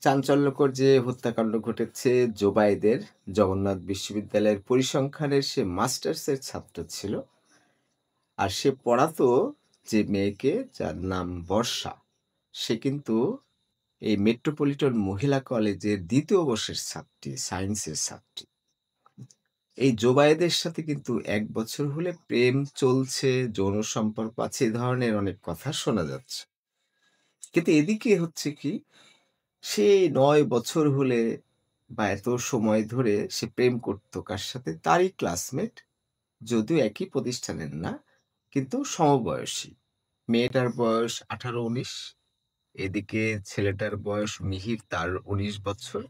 চাঞ্চল্যকর যে হত্যাকাণ্ড ঘটেছে জোবায়েদের, জগন্নাথ বিশ্ববিদ্যালয়ের পরিসংখ্যানের সে মাস্টার্সের ছাত্র ছিল। আর সে পড়াতো যে মেয়েকে যার নাম বর্ষা, সে কিন্তু এই মেট্রোপলিটন মহিলা কলেজের ২য় বর্ষের ছাত্রী, সায়েন্সের ছাত্রী। এই জোবায়েদের সাথে কিন্তু ১ বছর হলে প্রেম চলছে, যৌন সম্পর্ক আছে, এ ধরনের অনেক কথা শোনা যাচ্ছে। কিন্তু এদিকে হচ্ছে কি, সে ৯ বছর হলে বা এত সময় ধরে সে প্রেম করত কার সাথে? তারই ক্লাসমেট, যদিও একই প্রতিষ্ঠানের না, কিন্তু সমবয়সী। মেয়েটার বয়স ১৮-১৯, এদিকে ছেলেটার বয়স মিহির, তার ১৯ বছর।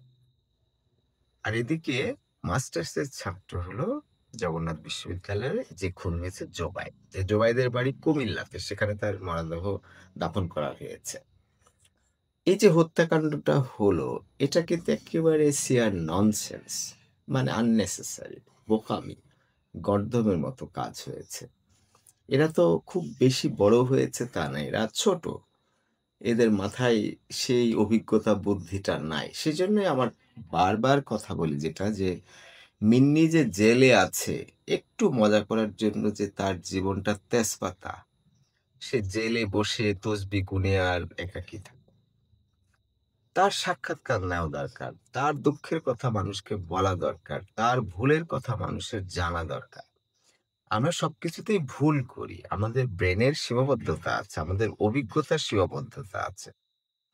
আর এদিকে মাস্টার্সের ছাত্র হলো জগন্নাথ বিশ্ববিদ্যালয়ে যে খুন হয়েছে জোবায়েদ। এই জোবায়েদের বাড়ি কুমিল্লাতে, সেখানে তার মরদেহ দাফন করা হয়েছে। এই যে হত্যাকাণ্ডটা হলো, এটা কিন্তু একেবারে sheer ননসেন্স, মানে unnecessary, বোকামি, গর্দভের মতো কাজ হয়েছে। এরা তো খুব বেশি বড় হয়েছে তা না, এরা ছোট। এদের মাথায় সেই অভিজ্ঞতা বুদ্ধিটা নাই। সেজন্যই আমার বারবার কথা বলি যেটা যে, মিন্নি যে জেলে আছে, একটু মজা করার জন্য যে তার জীবনটা তেজপাতা, সে জেলে বসে তসবিহ গুনে আর একাকী থাকে। তার সাক্ষাৎকার নেওয়া দরকার। তার দুঃখের কথা মানুষকে বলা দরকার। তার ভুলের কথা মানুষের জানা দরকার। আমরা সবকিছুতেই ভুল করি। আমাদের ব্রেনের সীমাবদ্ধতা আছে। আমাদের অভিজ্ঞতার সীমাবদ্ধতা আছে।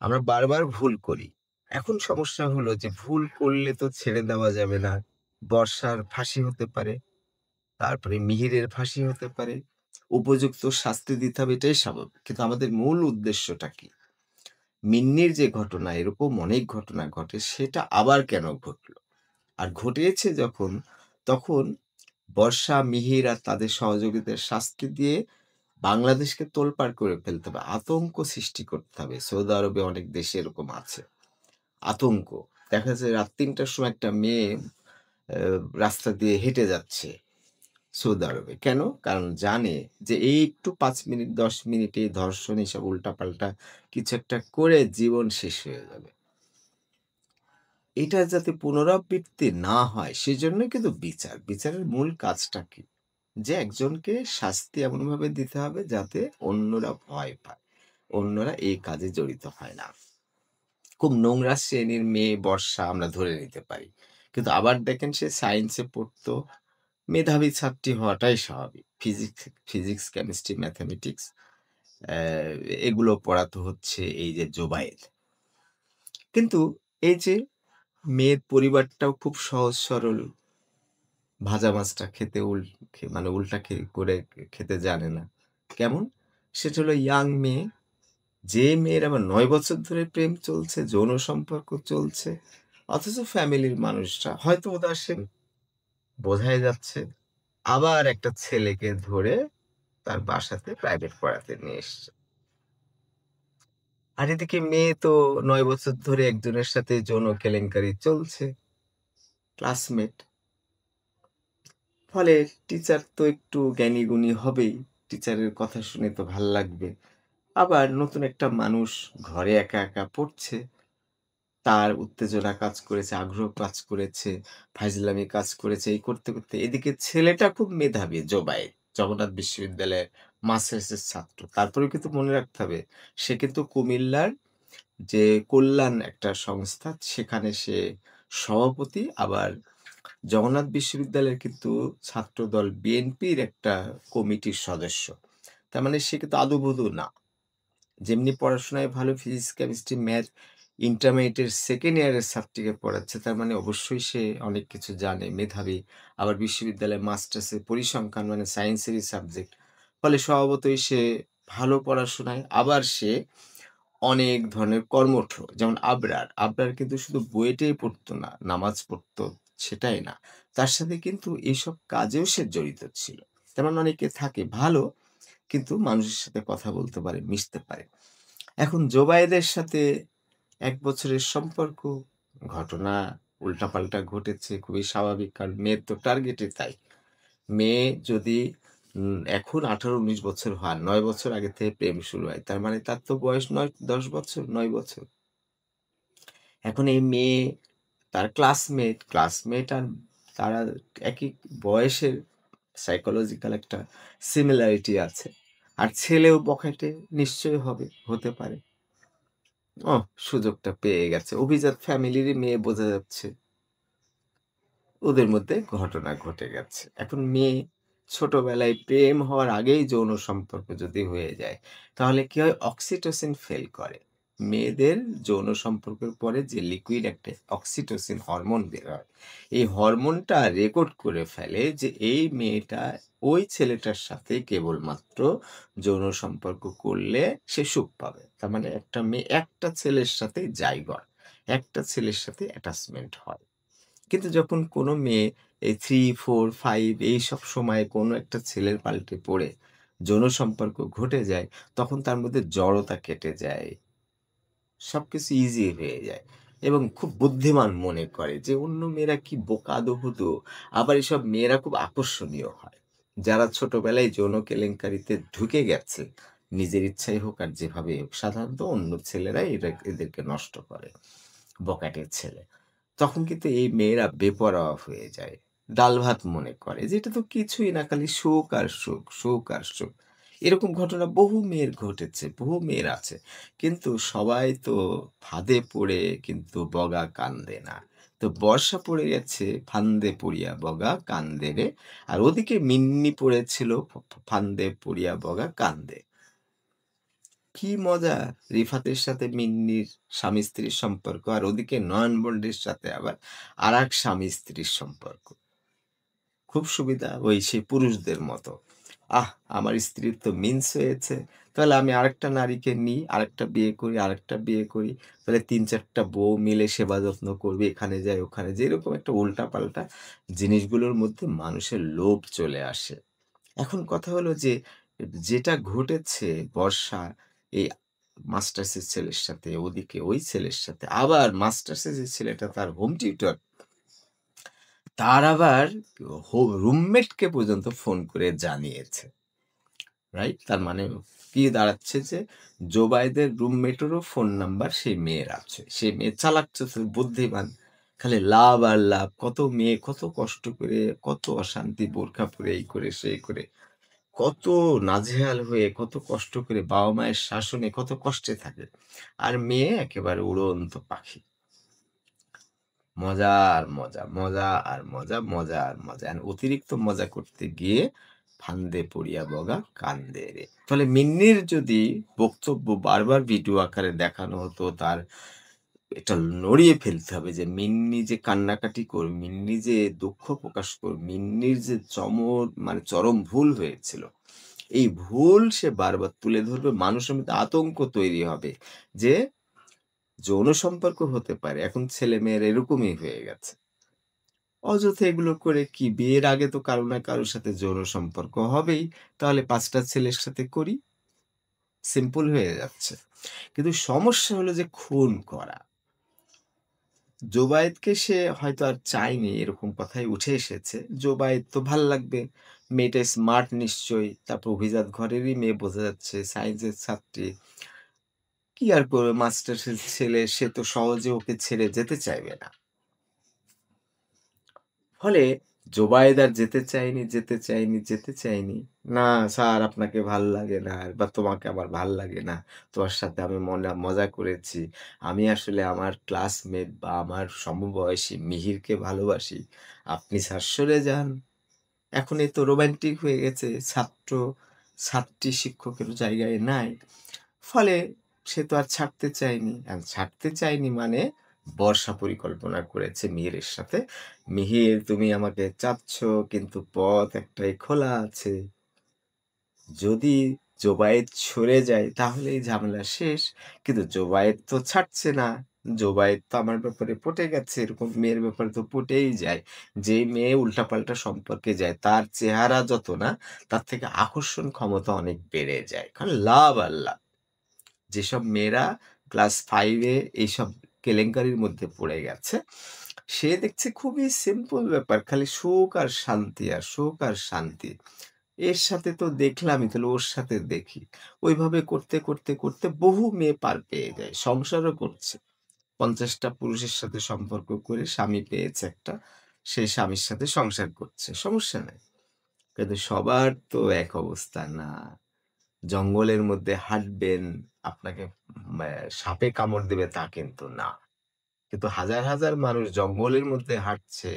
আমরা বারবার ভুল করি। এখন সমস্যা হলো যে ভুল করলে তো ছেড়ে দেওয়া যাবে না। বর্ষার ফাঁসি হতে পারে। তারপরে মিহিরের ফাঁসি হতে পারে। উপযুক্ত শাস্তি দিতে হবে, এটাই স্বাভাবিক। কিন্তু আমাদের মূল উদ্দেশ্যটা কি? মিন্নির যে ঘটনা, এরকম অনেক ঘটনা ঘটে, সেটা আবার কেন ঘটল? আর ঘটিয়েছে যখন, তখন বর্ষা, মিহির আর তাদের সহযোগীদের শাস্তি দিয়ে বাংলাদেশকে তোলপাড় করে ফেলতে হবে। আতঙ্ক সৃষ্টি করতে হবে। সৌদি আরবে অনেক দেশে এরকম আছে। আতঙ্ক। দেখা যায় রাত ৩টার সময় একটা মেয়ে রাস্তা দিয়ে হেঁটে যাচ্ছে সৌদি আরবে। কেন? কারণ জানে যে এই একটু ৫ মিনিট ১০ মিনিটে ধর্ষণ এসব উল্টাপাল্টা কিছু একটা করে জীবন শেষ হয়ে যাবে। এটা যাতে পুনরাবৃত্তি না হয় সেজন্যই কিন্তু বিচার। বিচারের মূল কাজটা কি? যে একজনকে শাস্তি এমনভাবে দিতে হবে যাতে অন্যরা ভয় পায়। অন্যরা এই কাজে জড়িত হয় না। খুব নোংরা শ্রেণীর মেয়ে বর্ষা আমরা ধরে নিতে পারি। কিন্তু আবার দেখেন সে সায়েন্সে পড়তো। মেধাবী ছাত্রী হওয়াটাই স্বাভাবিক। ফিজিক্স, কেমিস্ট্রি, ম্যাথমেটিক্স অ্যা এগুলো পড়াতো হচ্ছে এই যে জোবায়ের। কিন্তু এই যে মেয়ের পরিবারটাও খুব সহজ সরল। ভাজা মাছটা খেতে মানে উল্টা করে খেতে জানে না। কেমন? সেটা হলো ইয়াং মেয়ে। যে মেয়ের আবার ৯ বছর ধরে প্রেম চলছে, যৌন সম্পর্ক চলছে। অথচ ফ্যামিলির মানুষরা হয়তো উদাসীন, বোঝাই যাচ্ছে। আবার একটা ছেলেকে ধরে তার বাসাতে প্রাইভেট পড়াতে নিয়ে এসছে। আর এদিকে মেয়ে তো ৯ বছর ধরে একজনের সাথে যৌন কেলেঙ্কারি চলছে, ক্লাসমেট। ফলে টিচার তো একটু জ্ঞানী-গুণী হবেই। টিচারের কথা শুনে তো ভাল লাগবে। আবার নতুন একটা মানুষ ঘরে একা, একা পড়ছে। তার উত্তেজনা কাজ করেছে, আগ্রহ কাজ করেছে, ফাইজলামি কাজ করেছে। এই করতে, করতে এদিকে ছেলেটা খুব মেধাবী জোবায়ের। জগন্নাথ বিশ্ববিদ্যালয়ের মাস্টার্সের ছাত্র। তারপরেও কিন্তু মনে রাখতে হবে, সে কিন্তু কুমিল্লার যে কল্যাণ একটা সংস্থা, সেখানে সে সভাপতি। আবার জগন্নাথ বিশ্ববিদ্যালয়ের কিন্তু ছাত্রদল বিএনপির একটা কমিটির সদস্য। তার মানে সে কিন্তু আদুবুদু না। যেমনি পড়াশোনায় ভালো, ফিজিক্স, কেমিস্ট্রি, ম্যাথ ইন্টারমিডিয়েটের 2nd ইয়ারের ছাত্রীকে পড়াচ্ছে। তার মানে অবশ্যই সে অনেক কিছু জানে, মেধাবী। আবার বিশ্ববিদ্যালয়ে মাস্টার্সে পরিসংখ্যান মানে সায়েন্সেরই সাবজেক্ট। ফলে স্বভাবতই সে ভালো পড়াশোনায়। আবার সে অনেক ধরনের কর্মঠ। যেমন আবরার। আবরার কিন্তু শুধু বুয়েটেই পড়তো না, নামাজ পড়তো সেটাই না। তার সাথে কিন্তু এসব কাজেও সে জড়িত ছিল। তেমন অনেকে থাকে ভালো, কিন্তু মানুষের সাথে কথা বলতে পারে, মিশতে পারে। এখন জোবায়েদের সাথে ১ বছরের সম্পর্ক, ঘটনা উল্টাপাল্টা ঘটেছে, খুবই স্বাভাবিক। কারণ মেয়ের তো টার্গেটই তাই। মেয়ে যদি এখন ১৮-১৯ বছর হয়, ৯ বছর আগে থেকে প্রেম শুরু হয়। তার মানে তার তো বয়স ৯-১০ বছর, ৯ বছর। এখন এই মেয়ে তার ক্লাসমেট আর তারা একই বয়সের সাইকোলজিক্যাল একটা সিমিলারিটি আছে। আর ছেলেও বখাটে নিশ্চয়ই হতে পারে। সুযোগটা পেয়ে গেছে। অভিজাত ফ্যামিলিরই মেয়ে বোঝা যাচ্ছে। ওদের মধ্যে ঘটনা ঘটে গেছে। এখন মেয়ে ছোটবেলায় প্রেম হওয়ার আগেই যৌন সম্পর্ক যদি হয়ে যায়, তাহলে কি হয়? অক্সিটোসিন ফেল করে। মেয়েদের যৌন সম্পর্কের পরে যে লিকুইড একটা অক্সিটোসিন হরমোন বের হয়। এই হরমোনটা রেকর্ড করে ফেলে যে এই মেয়েটা ওই ছেলেটার সাথে কেবলমাত্র যৌন সম্পর্ক করলে সে সুখ পাবে। তার মানে একটা মেয়ে একটা ছেলের সাথেই জাইগোট, একটা ছেলের সাথে অ্যাটাচমেন্ট হয়। কিন্তু যখন কোনো মেয়ে এই 3, 4, 5 এইসব সময়ে কোনো একটা ছেলের পাল্টে পড়ে যৌন সম্পর্ক ঘটে যায়, তখন তার মধ্যে জড়তা কেটে যায়। সবকিছু ইজি হয়ে যায় এবং খুব বুদ্ধিমান মনে করে যে অন্য মেয়েরা কি বোকা দোহুদো। আবার এসব মেয়েরা খুব আকর্ষণীয় হয়। যারা ছোটবেলায় যৌন কেলেঙ্কারিতে ঢুকে গেছে, নিজের ইচ্ছাই হোক আর যেভাবেই হোক, সাধারণত অন্য ছেলেরাই এদেরকে নষ্ট করে। বখাটে ছেলে। তখন কিন্তু এই মেয়েরা বেপরোয়া হয়ে যায়। ডাল ভাত মনে করে যে এটা তো কিছুই না, খালি সুখ আর সুখ, সুখ আর সুখ। এরকম ঘটনা বহু মেয়ের ঘটেছে, বহু মেয়ের আছে। কিন্তু সবাই তো ফাঁদে পড়ে কিন্তু বগা কান্দে না। তো বর্ষা পড়ে গেছে ফান্দে পড়িয়া বগা কান্দে রে। আর ওদিকে মিন্নি পড়েছিল ফান্দে পড়িয়া বগা কান্দে। কি মজা! রিফাতের সাথে মিন্নির স্বামী-স্ত্রীর সম্পর্ক। আর ওদিকে নয়নবন্ডের সাথে আবার আরেক স্বামী-স্ত্রীর সম্পর্ক। খুব সুবিধা ওই সেই পুরুষদের মতো। আমার স্ত্রীর তো মিন্স হয়েছে। তাহলে আমি আরেকটা নারীকে নিই, আরেকটা বিয়ে করি, আরেকটা বিয়ে করি। তাহলে ৩-৪ টা বউ মিলে সেবা যত্ন করবে। এখানে যাই, ওখানে যাই। এরকম একটা উল্টাপাল্টা জিনিসগুলোর মধ্যে মানুষের লোভ চলে আসে। এখন কথা হলো যে, যেটা ঘটেছে বর্ষা এই মাস্টার্সের ছেলের সাথে, ওদিকে ওই ছেলের সাথে। আবার মাস্টার্সের যে ছেলেটা তার হোম টিউটর, তার আবার রুমমেটকে পর্যন্ত ফোন করে জানিয়েছে। রাইট? তার মানে কি দাঁড়াচ্ছে যে, জোবাইদের রুমমেটেরও ফোন নাম্বার সেই মেয়ের আছে। সে মেয়ে চালাক চতুর বুদ্ধিমান। খালি লাভ আর লাভ। কত মেয়ে কত কষ্ট করে, কত অশান্তি বোরখা পরে, এই করে, সেই করে কত নাজেহাল হয়ে, কত কষ্ট করে বাবা-মায়ের শাসনে কত কষ্টে থাকে। আর মেয়ে একেবারে উড়ন্ত পাখি। মজা আর মজা, মজা আর মজা, মজা আর মজা। অতিরিক্ত মজা করতে গিয়ে ফান্দে পড়িয়া বগা কান্দে রে। ফলে মিন্নির যদি বক্তব্য বারবার ভিডিও আকারে দেখানো হতো, তার এটা নড়িয়ে ফেলতে হবে যে মিন্নি যে কান্নাকাটি মিন্নি যে দুঃখ প্রকাশ মিন্নির যে মানে চরম ভুল হয়েছিল। এই ভুল সে বারবার তুলে ধরবে। মানুষের মধ্যে আতঙ্ক তৈরি হবে যে যৌন সম্পর্ক হতে পারে। এখন ছেলেমেয়ের এরকমই হয়ে গেছে। অযথা এগুলো করে কি? বিয়ের আগে তো কারো না কারো সাথে যৌন সম্পর্ক হবেই। তাহলে ৫ টা ছেলের সাথে করি। সিম্পল হয়ে যাচ্ছে। কিন্তু সমস্যা হলো যে খুন করা। জোবায়েদকে সে হয়তো আর চায়নি, এরকম কথাই উঠে এসেছে। জোবায়েদ তো ভাল লাগবে। মেয়েটা স্মার্ট নিশ্চয়ই। তারপর অভিজাত ঘরেরই মেয়ে বোঝা যাচ্ছে, সায়েন্সের ছাত্রী। কি আর করবে? মাস্টার্সের ছেলে, সে তো সহজে ওকে ছেড়ে যেতে চাইবে না। ফলে জোবায়েদ আর যেতে চায়নি। "না স্যার, আপনাকে ভাল লাগে না বা তোমাকে আমার ভাল লাগে না। তোমার সাথে আমি মজা করেছি। আমি আসলে আমার ক্লাসমেট বা আমার সমবয়সী মিহিরকে ভালোবাসি। আপনি স্যার সরে যান।" এখন এ তো রোমান্টিক হয়ে গেছে। ছাত্রী শিক্ষকের জায়গায় নাই। ফলে সে তো আর ছাড়তে চায়নি মানে বর্ষা পরিকল্পনা করেছে মিহিরের সাথে। "মিহির, তুমি আমাকে চাচ্ছ কিন্তু পথ একটাই খোলা আছে। যদি জোবায়েত সরে যায় তাহলে এই ঝামেলা শেষ। কিন্তু জোবায়েত তো ছাড়ছে না। জোবায়েত তো আমার ব্যাপারে পটে গেছে। এরকম মেয়ের ব্যাপারে তো পটেই যায়। যেই মেয়ে উল্টাপাল্টা সম্পর্কে যায় তার চেহারা যত না, তার থেকে আকর্ষণ ক্ষমতা অনেক বেড়ে যায়। কারণ লাভ আর লাভ।" যেসব মেয়েরা ক্লাস 5 এ এইসব কেলেঙ্কারির মধ্যে পড়ে গেছে, সে দেখছে খুবই সিম্পল ব্যাপার। খালি সুখ আর শান্তি আর সুখ আর শান্তি। এর সাথে তো দেখলামই, তাহলে ওর সাথে দেখি। ওইভাবে করতে বহু মেয়ে পার পেয়ে যায়। সংসারও করছে। ৫০ টা পুরুষের সাথে সম্পর্ক করে স্বামী পেয়েছে একটা, সেই স্বামীর সাথে সংসার করছে। সমস্যা নাই। কিন্তু সবার তো এক অবস্থা না। জঙ্গলের মধ্যে হাঁটবেন, আপনাকে সাপে কামড় দেবে তা কিন্তু না। কিন্তু হাজার, হাজার মানুষ জঙ্গলের মধ্যে হাঁটছে।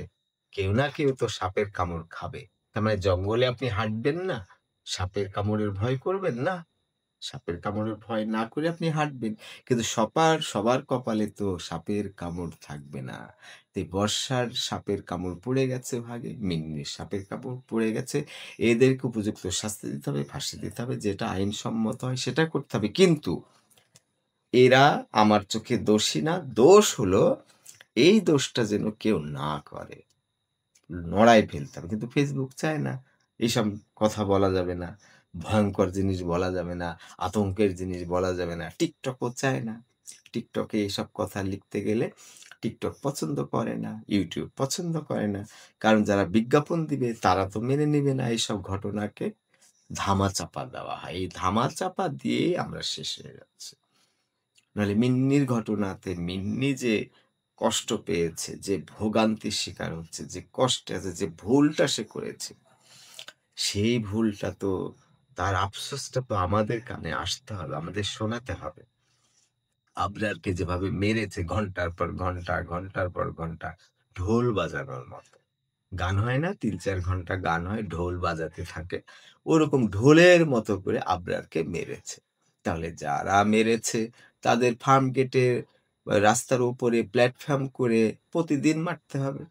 কেউ না কেউ তো সাপের কামড় খাবে। তার মানে জঙ্গলে আপনি হাঁটবেন না, সাপের কামড়ের ভয় করবেন না। সাপের কামড়ের ভয় না করে আপনি হাঁটবেন। কিন্তু সবার কপালে তো সাপের কামড় থাকবে না। তো এই বর্ষার সাপের কামড় পড়ে গেছে ভাগে, মিনমির সাপের কামড় পড়ে গেছে। এদেরকে উপযুক্ত শাস্তি দিতে হবে, ফাঁসি দিতে হবে। যেটা আইনসম্মত হয় সেটা করতে হবে। কিন্তু এরা আমার চোখে দোষী না। দোষ হলো এই দোষটা যেন কেউ না করে। নড়ায় ফেলতে হবে। কিন্তু Facebook চায় না। এসব কথা বলা যাবে না। ভয়ংকর জিনিস বলা যাবে না। আতঙ্কের জিনিস বলা যাবে না। TikTok ও চায় না। TikTok এ এসব কথা লিখতে গেলে TikTok পছন্দ করে না। YouTube পছন্দ করে না। কারণ যারা বিজ্ঞাপন দিবে তারা তো মেনে নিবে না এইসব ঘটনাকে ধামাচাপা দেওয়া হয়। এই ধামাচাপা দিয়েই আমরা শেষ হয়ে যাচ্ছি। নাহলে মিন্নির ঘটনাতে মিন্নি যে কষ্ট পেয়েছে, যে ভোগান্তির শিকার হচ্ছে, যে কষ্টে আছে, যে ভুলটা সে করেছে, সেই ভুলটা তো তার আফসোসটা তো আমাদের কানে আসতে হবে, আমাদের শোনাতে হবে। আবরারকে যেভাবে মেরেছে ঘন্টার পর ঘন্টা, ঘন্টার পর ঘন্টা ঢোল বাজানোর মতো। গান হয় না? ৩-৪ ঘন্টা গান হয়, ঢোল বাজাতে থাকে। ওরকম ঢোলের মতো করে আবরারকে মেরেছে। তাহলে যারা মেরেছে তাদের ফার্ম গেটে বা রাস্তার উপরে প্ল্যাটফর্ম করে প্রতিদিন মারতে হবে।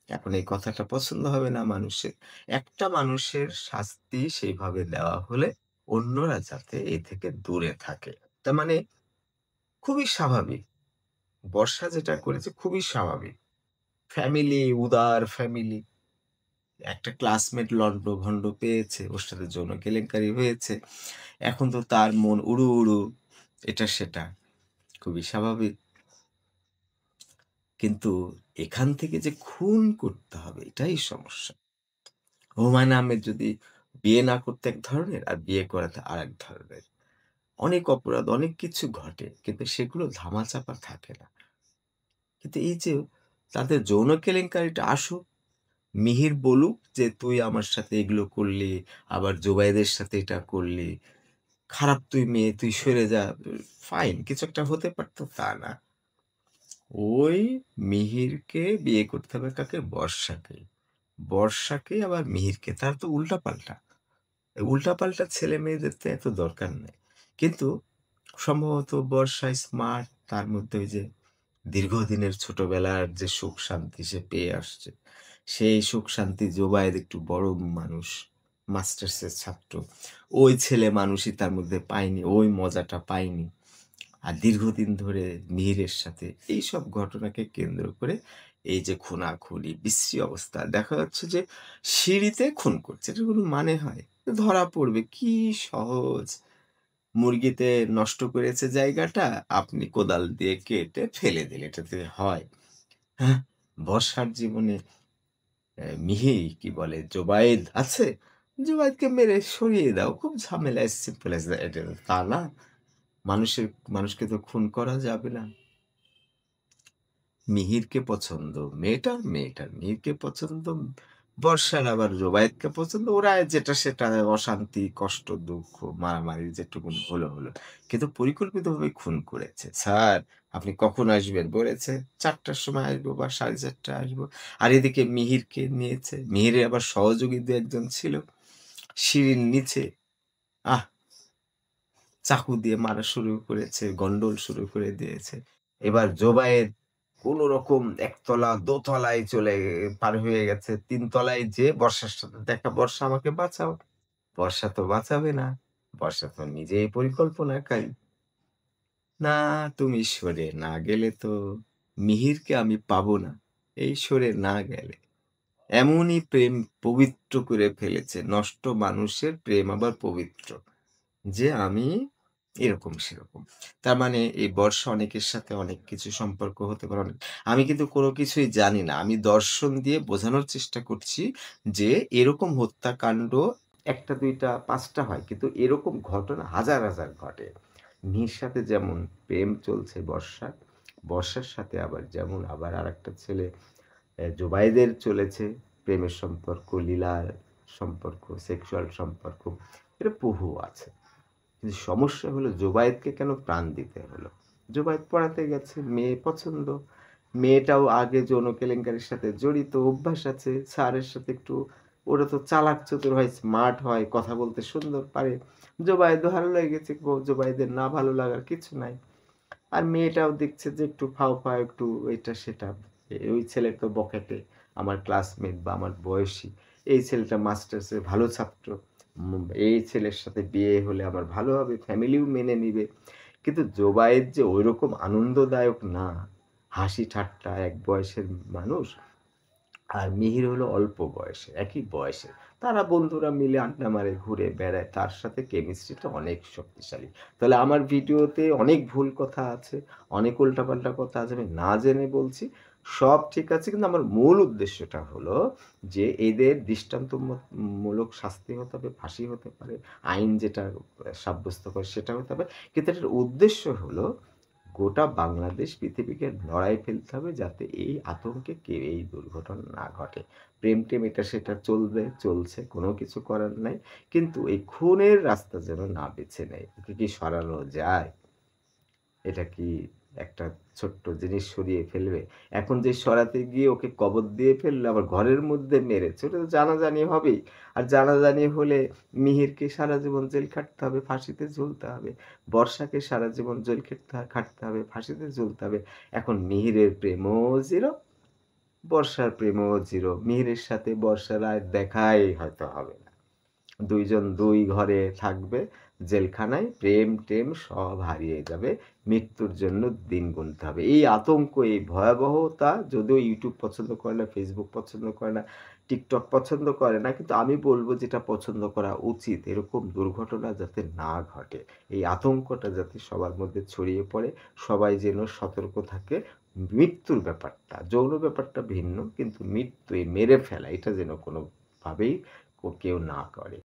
এখন এই কথাটা পছন্দ হবে না মানুষের। একটা মানুষের শাস্তি সেইভাবে দেওয়া হলে অন্যরা যাতে এ থেকে দূরে থাকে। তার মানে খুবই স্বাভাবিক। বর্ষা যেটা করেছে খুবই স্বাভাবিক। ফ্যামিলি, উদার ফ্যামিলি। একটা ক্লাসমেট লন্ডভন্ড পেয়েছে, ওর সাথে যৌন কেলেঙ্কারি হয়েছে। এখন তো তার মন উড়ু, উড়ু এটা সেটা। খুবই স্বাভাবিক। কিন্তু এখান থেকে যে খুন করতে হবে এটাই সমস্যা। হুমায়ূন আহমেদ যদি বিয়ে না করতে এক ধরনের আর বিয়ে করাতে আরেক ধরনের। অনেক অপরাধ, অনেক কিছু ঘটে। কিন্তু সেগুলো ধামাচাপা থাকে না। কিন্তু এই যে তাদের যৌন কেলেঙ্কারিটা আসুক, মিহির বলুক যে, "তুই আমার সাথে এগুলো করলি, আবার জুবাইদের সাথে এটা করলি। খারাপ তুই মেয়ে, তুই সরে যা।" ফাইন কিছু একটা হতে পারত, তা না। ওই মিহিরকে বিয়ে করতে হবে কাকে? বর্ষাকে। বর্ষাকে আবার মিহিরকে। তার তো উল্টাপাল্টা। এই উল্টাপাল্টা ছেলে-মেয়েদের তো এত দরকার নাই। কিন্তু সম্ভবত বর্ষা স্মার্ট, তার মধ্যে ওই যে দীর্ঘদিনের ছোটবেলার যে সুখ-শান্তি সে পেয়ে আসছে। সেই সুখ-শান্তি জোবায়ের একটু বড় মানুষ, মাস্টার্সের ছাত্র। ওই ছেলে মানুষই তার মধ্যে পায়নি, ওই মজাটা পায়নি। আর দীর্ঘদিন ধরে মিহিরের সাথে এইসব ঘটনাকে কেন্দ্র করে এই যে খুনাখুনি, বিশ্রী অবস্থা। দেখা যাচ্ছে যে সিঁড়িতে খুন করছে। এটার কোনো মানে হয়? ধরা পড়বে। কি সহজ। মুরগিতে নষ্ট করেছে জায়গাটা, আপনি কোদাল দিয়ে কেটে ফেলে দিলেন। এটাতে হয়? হ্যাঁ? বর্ষার জীবনে মিহি কি বলে জোবায়েদ আছে? জোবায়েদকে মেরে সরিয়ে দাও। খুব ঝামেলা as simple as that এটা তা না। মানুষের মানুষকে তো খুন করা যাবে না। মিহিরকে পছন্দ মেয়েটার, মেয়েটার মিহিরকে পছন্দ, বর্ষার আবার জোবায়েতকে পছন্দ। ওরা যেটা সেটা অশান্তি, কষ্ট, দুঃখ, মারামারি যেটুকুন হলো, হলো। কিন্তু পরিকল্পিতভাবে খুন করেছে। "স্যার, আপনি কখন আসবেন?" বলেছে, "৪ টার সময় আসবো বা ৪:৩০ টায় আসবো।" আর এদিকে মিহিরকে নিয়েছে। মিহিরের আবার সহযোগী ২-১ জন ছিল। সিঁড়ির নিচে আহ! চাকু দিয়ে মারা শুরু করেছে, গন্ডল শুরু করে দিয়েছে। এবার জোবায়ের কোনরকম ১ তলা, দোতলায় পার হয়ে গেছে। ৩ তলায় যেয়ে বর্ষার সাথে দেখা, "বর্ষা আমাকে বাঁচাও।" বর্ষা তো বাঁচাবে না। বর্ষা তো নিজেই পরিকল্পনাকারী। "না, তুমি সরে না গেলে তো মিহিরকে আমি পাবো না। এই সরে না গেলে।" এমনই প্রেম পবিত্র করে ফেলেছে। নষ্ট মানুষের প্রেম আবার পবিত্র। যে আমি এরকম সেরকম। তার মানে এই বর্ষা অনেকের সাথে অনেক কিছু সম্পর্ক হতে পারে অনেক, আমি কিন্তু কোনো কিছুই জানি না। আমি দর্শন দিয়ে বোঝানোর চেষ্টা করছি যে এরকম হত্যাকাণ্ড ১ টা ২ টা ৫ টা হয়। কিন্তু এরকম ঘটনা হাজার, হাজার ঘটে। মিহির সাথে যেমন প্রেম চলছে বর্ষার, বর্ষার সাথে আবার যেমন আবার আরেকটা ছেলে জুবাইদের চলেছে প্রেমের সম্পর্ক, লীলার সম্পর্ক, সেক্সুয়াল সম্পর্ক। এটা বহু আছে। কিন্তু সমস্যা হলো জুবায়েদকে কেন প্রাণ দিতে হলো? জুবায়েদ পড়াতে গেছে, মেয়ে পছন্দ। মেয়েটাও আগে যৌন কেলেঙ্কারির সাথে জড়িত, অভ্যাস আছে। স্যারের সাথে একটু ওরা তো চালাক চতুর হয়, স্মার্ট হয়, কথা বলতে সুন্দর পারে। জুবায়েদও ভালো লেগেছে। জুবায়েদের না ভালো লাগার কিছু নাই। আর মেয়েটাও দেখছে যে একটু ফাও একটু এটা সেটা। ওই ছেলে তো বখাটে, আমার ক্লাসমেট বা আমার বয়সী। এই ছেলেটা মাস্টার্সের ভালো ছাত্র। এই ছেলের সাথে বিয়ে হলে আমার ভালো হবে, ফ্যামিলিও মেনে নিবে। কিন্তু জোবায়ের যে ঐরকম আনন্দদায়ক না। হাসি ঠাট্টা এক বয়সের মানুষ। আর মিহির হলো অল্প বয়সে, একই বয়সে। তারা বন্ধুরা মিলে আড্ডা মারে, ঘুরে বেড়ায়। তার সাথে কেমিস্ট্রিটা অনেক শক্তিশালী। তাহলে আমার ভিডিওতে অনেক ভুল কথা আছে, অনেক উল্টাপাল্টা কথা আছে। আমি না জেনে বলছি। সব ঠিক আছে কিন্তু আমার মূল উদ্দেশ্যটা হলো যে এদের দৃষ্টান্তমূলক শাস্তি হতে হবে, ফাঁসি হতে পারে। আইন যেটা সাব্যস্ত করে সেটা হতে হবে। কিন্তু এটার উদ্দেশ্য হলো গোটা বাংলাদেশ পৃথিবীকে লড়াই ফেলতে হবে যাতে এই আতঙ্কে কেউ এই দুর্ঘটনা না ঘটে। প্রেম-টেম এটা সেটা চলবে, চলছে, কোনো কিছু করার নাই। কিন্তু এই খুনের রাস্তা যেন না বেছে নেয়। ওকে কি সরানো যায়? এটা কি একটা ছোট্ট জিনিস সরিয়ে ফেলবে? এখন যে সরাতে গিয়ে ওকে কবর দিয়ে ফেললো, আবার ঘরের মধ্যে মেরেছে। ওটা তো জানাজানি হবেই। আর জানাজানি হলে মিহিরকে সারা জীবন জেল খাটতে হবে, ফাঁসিতে ঝুলতে হবে। বর্ষাকে সারা জীবন জেল খাটতে হবে, ফাঁসিতে ঝুলতে হবে। এখন মিহিরের প্রেমও 0, বর্ষার প্রেমও 0। মিহিরের সাথে বর্ষার আর দেখাই হয়তো হবে না। ২ জন ২ ঘরে থাকবে জেলখানায়। প্রেম-টেম সব হারিয়ে যাবে। মৃত্যুর জন্য দিন গুনতে হবে। এই আতঙ্ক, এই ভয়াবহতা যদিও YouTube পছন্দ করে না, Facebook পছন্দ করে না, TikTok পছন্দ করে না। কিন্তু আমি বলব যেটা পছন্দ করা উচিত এরকম দুর্ঘটনা যাতে না ঘটে। এই আতঙ্কটা যাতে সবার মধ্যে ছড়িয়ে পড়ে। সবাই যেন সতর্ক থাকে। মৃত্যুর ব্যাপারটা, যৌন ব্যাপারটা ভিন্ন। কিন্তু মৃত্যু, এই মেরে ফেলা এটা যেন কোনোভাবেই কেউ না করে।